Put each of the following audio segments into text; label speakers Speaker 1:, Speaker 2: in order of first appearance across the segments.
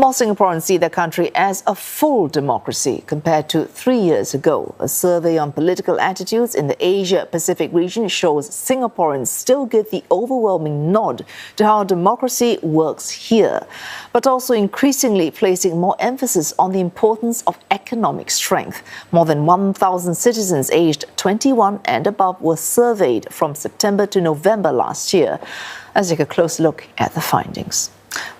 Speaker 1: More Singaporeans see their country as a full democracy compared to 3 years ago. A survey on political attitudes in the Asia-Pacific region shows Singaporeans still give the overwhelming nod to how democracy works here, but also increasingly placing more emphasis on the importance of economic strength. More than 1,000 citizens aged 21 and above were surveyed from September to November last year. Let's take a close look at the findings.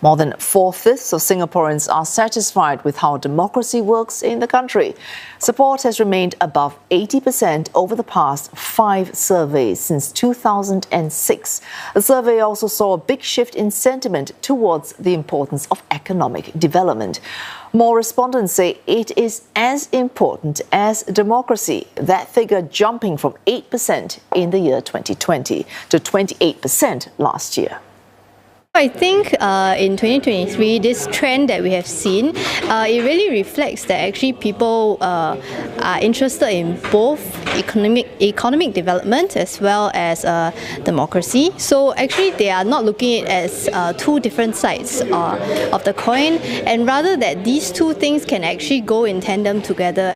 Speaker 1: More than 4/5 of Singaporeans are satisfied with how democracy works in the country. Support has remained above 80% over the past 5 surveys since 2006. The survey also saw a big shift in sentiment towards the importance of economic development. More respondents say it is as important as democracy, that figure jumping from 8% in the year 2020 to 28% last year.
Speaker 2: I think in 2023, this trend that we have seen, it really reflects that actually people are interested in both economic development as well as democracy. So actually they are not looking at it as two different sides of the coin, and rather that these two things can actually go in tandem together.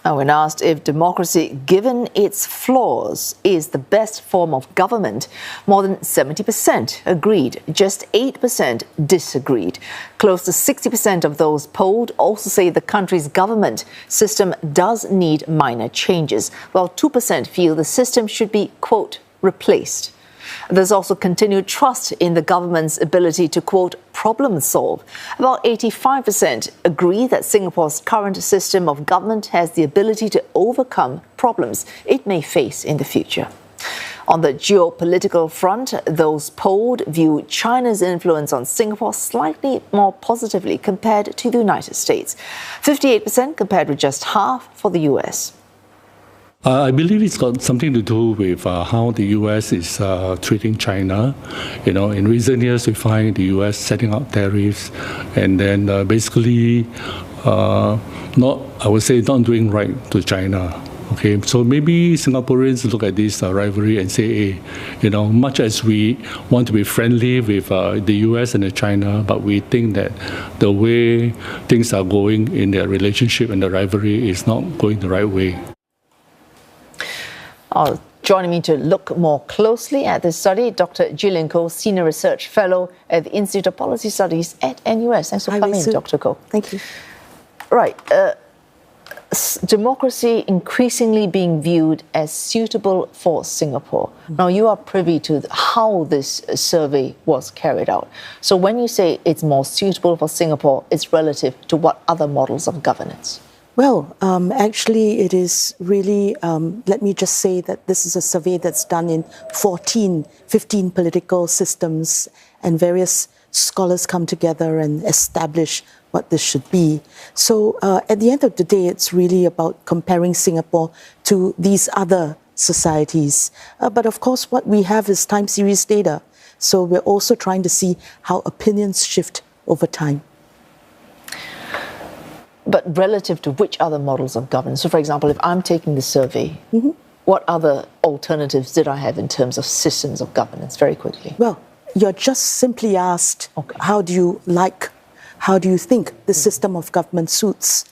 Speaker 1: When asked if democracy, given its flaws, is the best form of government, more than 70% agreed, just 8% disagreed. Close to 60% of those polled also say the country's government system does need minor changes, while 2% feel the system should be, quote, replaced. There's also continued trust in the government's ability to, quote, problem solve. About 85% agree that Singapore's current system of government has the ability to overcome problems it may face in the future. On the geopolitical front, those polled view China's influence on Singapore slightly more positively compared to the United States. 58% compared with just half for the US.
Speaker 3: I believe it's got something to do with how the U.S. is treating China. You know, in recent years, we find the U.S. setting up tariffs and then basically not doing right to China. Okay, so maybe Singaporeans look at this rivalry and say, hey, you know, much as we want to be friendly with the US and China, but we think that the way things are going in their relationship and the rivalry is not going the right way.
Speaker 1: Joining me to look more closely at this study, Dr. Gillian Koh, Senior Research Fellow at the Institute of Policy Studies at NUS. Thanks for coming in, Dr. Koh.
Speaker 4: Thank you.
Speaker 1: Right. Democracy increasingly being viewed as suitable for Singapore. Now, you are privy to how this survey was carried out. So when you say it's more suitable for Singapore, it's relative to what other models of governance?
Speaker 4: Well, actually, it is really, let me just say that this is a survey that's done in 15 political systems, and various scholars come together and establish what this should be. So at the end of the day, it's really about comparing Singapore to these other societies. But of course, what we have is time series data. So we're also trying to see how opinions shift over time.
Speaker 1: But relative to which other models of governance? So, for example, if I'm taking the survey, what other alternatives did I have in terms of systems of governance, very quickly?
Speaker 4: Well, you're just simply asked, how do you think the system of government suits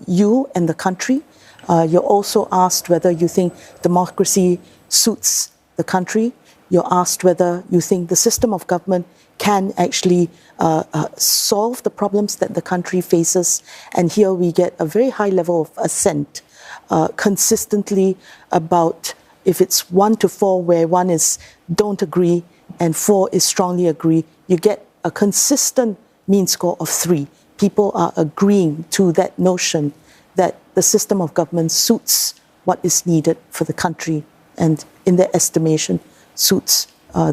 Speaker 4: you and the country? You're also asked whether you think democracy suits the country. You're asked whether you think the system of government can actually solve the problems that the country faces. And here we get a very high level of assent consistently about, if it's 1 to 4, where 1 is don't agree and 4 is strongly agree, you get a consistent mean score of 3. People are agreeing to that notion that the system of government suits what is needed for the country and, in their estimation, suits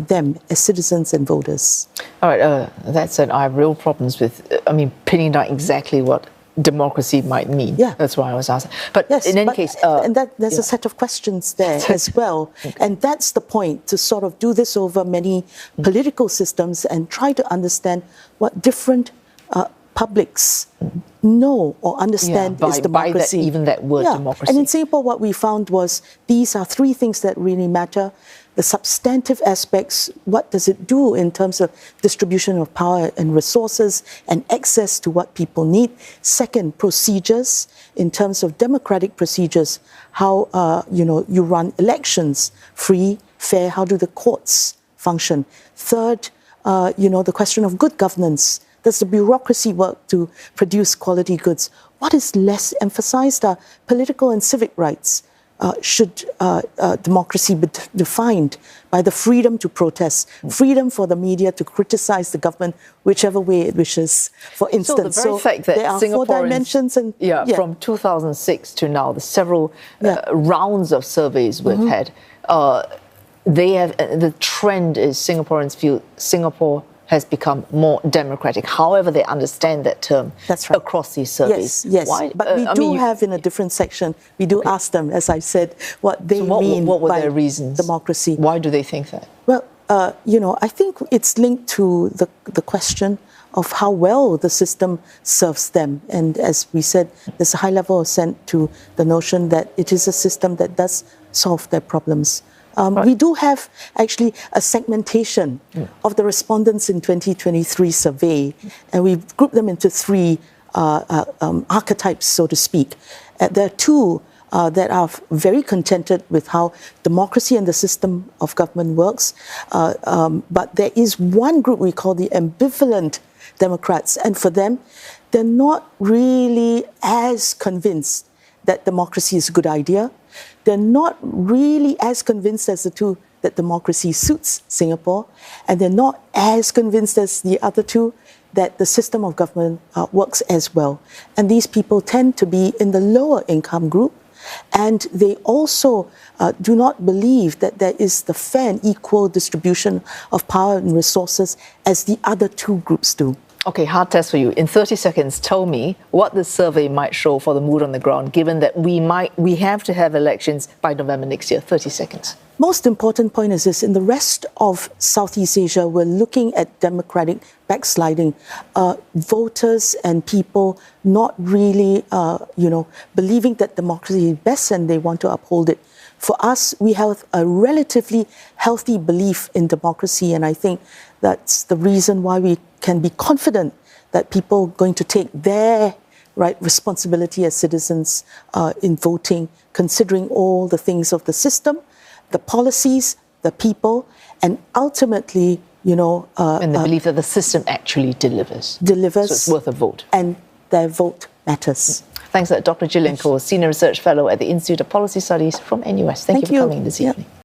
Speaker 4: them as citizens and voters.
Speaker 1: All right, that said, I have real problems with, pinning down exactly what democracy might mean.
Speaker 4: Yeah.
Speaker 1: That's why I was asking. But yes, in any case...
Speaker 4: and there's a set of questions there as well. Okay. And that's the point, to sort of do this over many political systems and try to understand what different publics know or understand
Speaker 1: by,
Speaker 4: is democracy.
Speaker 1: By even that word, democracy.
Speaker 4: And in Singapore, what we found was these are three things that really matter. The substantive aspects, what does it do in terms of distribution of power and resources and access to what people need? Second, procedures, in terms of democratic procedures, how you run elections, free, fair, how do the courts function? Third, the question of good governance. Does the bureaucracy work to produce quality goods? What is less emphasized are political and civic rights. Should democracy be defined by the freedom to protest, freedom for the media to criticize the government whichever way it wishes, for instance.
Speaker 1: So the very fact that
Speaker 4: there are four dimensions. And,
Speaker 1: from 2006 to now, the several rounds of surveys we've had, the trend is Singaporeans feel Singapore has become more democratic. However they understand that term across these surveys.
Speaker 4: Yes. Why? But we do have in a different section, we do ask them, as I said, what they mean
Speaker 1: what were
Speaker 4: by
Speaker 1: their reasons?
Speaker 4: Democracy.
Speaker 1: Why do they think that?
Speaker 4: Well, I think it's linked to the question of how well the system serves them. And as we said, there's a high level of assent to the notion that it is a system that does solve their problems. We do have actually a segmentation of the respondents in 2023 survey, and we've grouped them into three archetypes, so to speak. There are two that are very contented with how democracy and the system of government works, but there is one group we call the ambivalent Democrats, and for them, they're not really as convinced that democracy is a good idea. They're not really as convinced as the two that democracy suits Singapore, and they're not as convinced as the other two that the system of government works as well. And these people tend to be in the lower income group, and they also do not believe that there is the fair and equal distribution of power and resources as the other two groups do.
Speaker 1: Okay, hard test for you. In 30 seconds, tell me what the survey might show for the mood on the ground, given that we have to have elections by November next year. 30 seconds.
Speaker 4: Most important point is this: in the rest of Southeast Asia, we're looking at democratic backsliding. Voters and people not really, believing that democracy is best and they want to uphold it. For us, we have a relatively healthy belief in democracy, and I think that's the reason why we can be confident that people are going to take their responsibility as citizens in voting, considering all the things of the system, the policies, the people, and ultimately,
Speaker 1: and the belief that the system actually delivers. So it's worth a vote.
Speaker 4: And their vote matters.
Speaker 1: Thanks, Dr. Gillian Koh, Senior Research Fellow at the Institute of Policy Studies from NUS. Thank you for coming this evening.